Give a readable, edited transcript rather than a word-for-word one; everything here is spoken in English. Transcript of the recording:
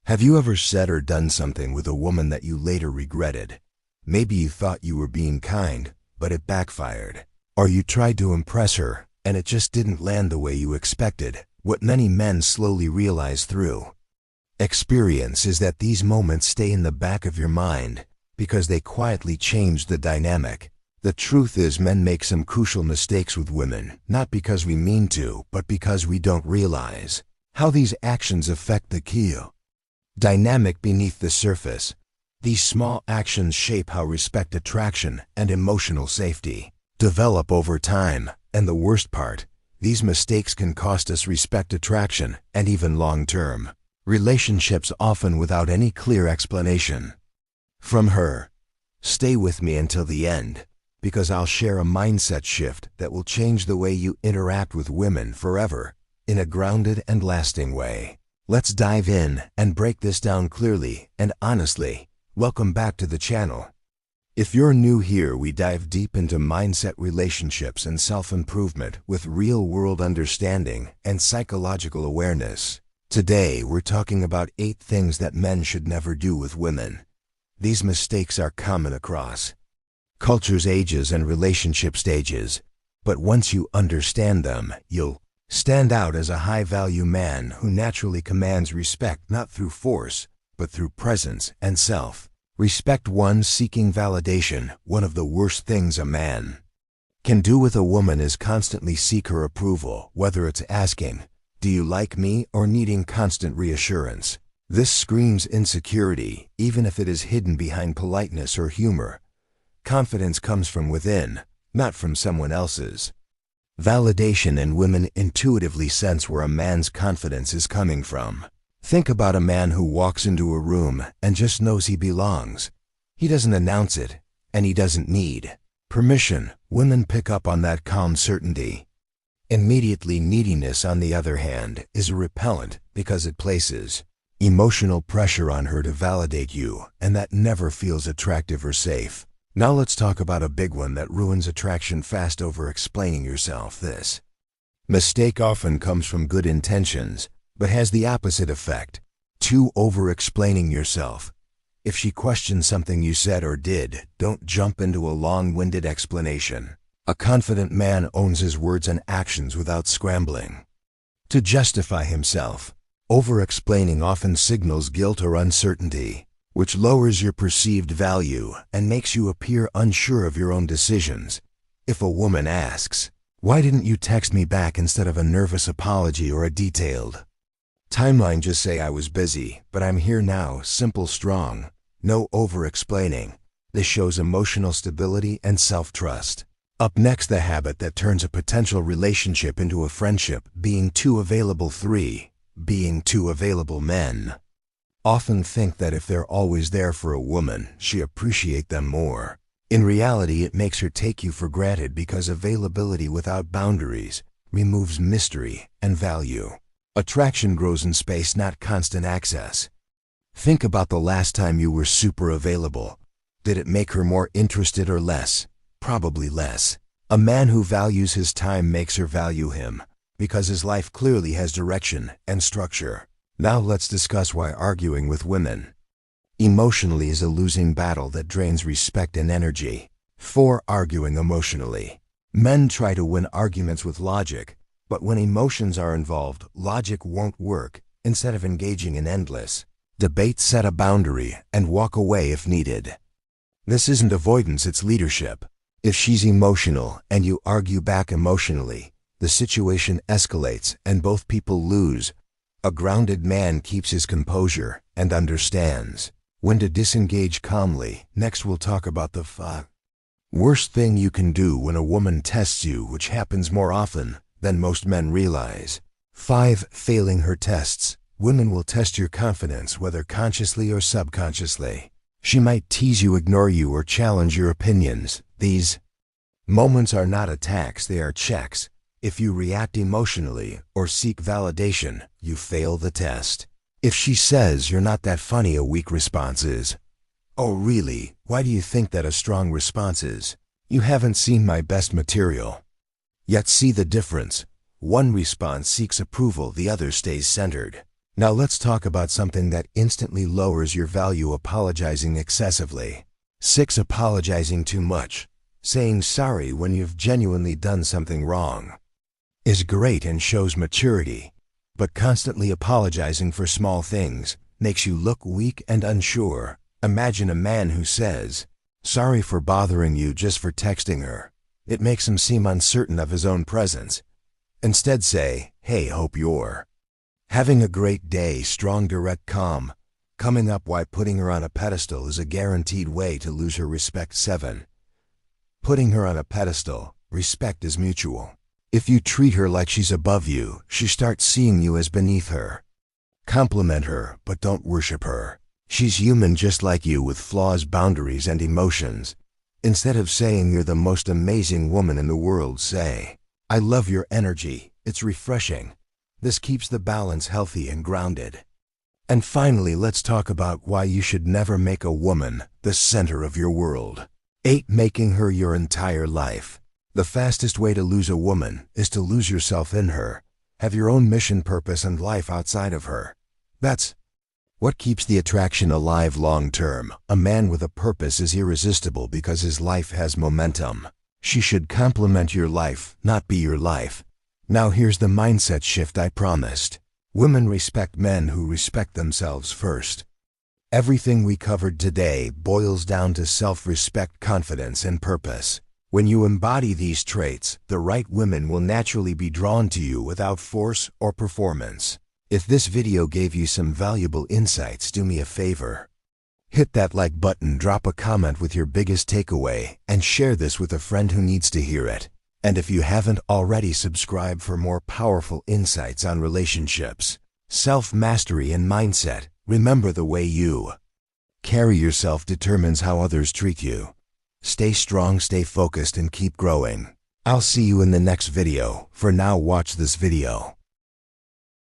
Have you ever said or done something with a woman that you later regretted? Maybe you thought you were being kind, but it backfired. Or you tried to impress her, and it just didn't land the way you expected. What many men slowly realize through experience is that these moments stay in the back of your mind because they quietly change the dynamic. The truth is, men make some crucial mistakes with women, not because we mean to, but because we don't realize how these actions affect the key dynamic beneath the surface. These small actions shape how respect, attraction, and emotional safety develop over time. And the worst part, these mistakes can cost us respect, attraction, and even long-term relationships, often without any clear explanation. From her, stay with me until the end, because I'll share a mindset shift that will change the way you interact with women forever, in a grounded and lasting way. Let's dive in and break this down clearly and honestly. Welcome back to the channel. If you're new here, we dive deep into mindset, relationships, and self-improvement with real-world understanding and psychological awareness. Today, we're talking about 8 things that men should never do with women. These mistakes are common across cultures, ages, and relationship stages, but once you understand them, you'll stand out as a high-value man who naturally commands respect, not through force, but through presence and self-respect. 1. Seeking validation. One of the worst things a man can do with a woman is constantly seek her approval, whether it's asking, "Do you like me?" or needing constant reassurance. This screams insecurity, even if it is hidden behind politeness or humor. Confidence comes from within, not from someone else's validation, and women intuitively sense where a man's confidence is coming from. Think about a man who walks into a room and just knows he belongs. He doesn't announce it, and he doesn't need permission. Women pick up on that calm certainty immediately. Neediness, on the other hand, is a repellent because it places emotional pressure on her to validate you, and that never feels attractive or safe. Now let's talk about a big one that ruins attraction fast: over-explaining yourself. This mistake often comes from good intentions, but has the opposite effect. 2. Over-explaining yourself. If she questions something you said or did, don't jump into a long-winded explanation. A confident man owns his words and actions without scrambling to justify himself. Over-explaining often signals guilt or uncertainty, which lowers your perceived value and makes you appear unsure of your own decisions. If a woman asks, "Why didn't you text me back?" instead of a nervous apology or a detailed timeline, just say, "I was busy, but I'm here now." Simple, strong. No over-explaining. This shows emotional stability and self-trust. Up next, the habit that turns a potential relationship into a friendship: being too available. 3. Being too available. Men often think that if they're always there for a woman, she appreciates them more. In reality, it makes her take you for granted, because availability without boundaries removes mystery and value. Attraction grows in space, not constant access. Think about the last time you were super available. Did it make her more interested or less? Probably less. A man who values his time makes her value him, because his life clearly has direction and structure. Now let's discuss why arguing with women emotionally is a losing battle that drains respect and energy. 4. Arguing emotionally. Men try to win arguments with logic, but when emotions are involved, logic won't work. Instead of engaging in endless debate, set a boundary and walk away if needed. This isn't avoidance, it's leadership. If she's emotional and you argue back emotionally, the situation escalates and both people lose. A grounded man keeps his composure and understands when to disengage calmly. Next, we'll talk about the worst thing you can do when a woman tests you, which happens more often than most men realize. 5. Failing her tests. Women will test your confidence, whether consciously or subconsciously. She might tease you, ignore you, or challenge your opinions. These moments are not attacks, they are checks. If you react emotionally or seek validation, you fail the test. If she says, "You're not that funny," a weak response is, "Oh really? Why do you think that?" A strong response is, "You haven't seen my best material yet." See the difference? One response seeks approval, the other stays centered. Now let's talk about something that instantly lowers your value: apologizing excessively. 6. Apologizing too much. Saying sorry when you've genuinely done something wrong is great and shows maturity, but constantly apologizing for small things makes you look weak and unsure. Imagine a man who says, "Sorry for bothering you," just for texting her. It makes him seem uncertain of his own presence. Instead say, "Hey, hope you're having a great day." Strong, direct, calm. Coming up why putting her on a pedestal is a guaranteed way to lose her respect. 7. Putting her on a pedestal. Respect is mutual. If you treat her like she's above you, she starts seeing you as beneath her. Compliment her, but don't worship her. She's human just like you, with flaws, boundaries, and emotions. Instead of saying you're the most amazing woman in the world, say, "I love your energy, it's refreshing." This keeps the balance healthy and grounded. And finally, let's talk about why you should never make a woman the center of your world. 8. Making her your entire life. The fastest way to lose a woman is to lose yourself in her. Have your own mission, purpose, and life outside of her. That's what keeps the attraction alive long term. A man with a purpose is irresistible because his life has momentum. She should complement your life, not be your life. Now here's the mindset shift I promised. Women respect men who respect themselves first. Everything we covered today boils down to self-respect, confidence, and purpose. When you embody these traits, the right women will naturally be drawn to you without force or performance. If this video gave you some valuable insights, do me a favor. Hit that like button, drop a comment with your biggest takeaway, and share this with a friend who needs to hear it. And if you haven't already, subscribe for more powerful insights on relationships, self-mastery, and mindset. Remember, the way you carry yourself determines how others treat you. Stay strong, stay focused, and keep growing. I'll see you in the next video. For now, watch this video.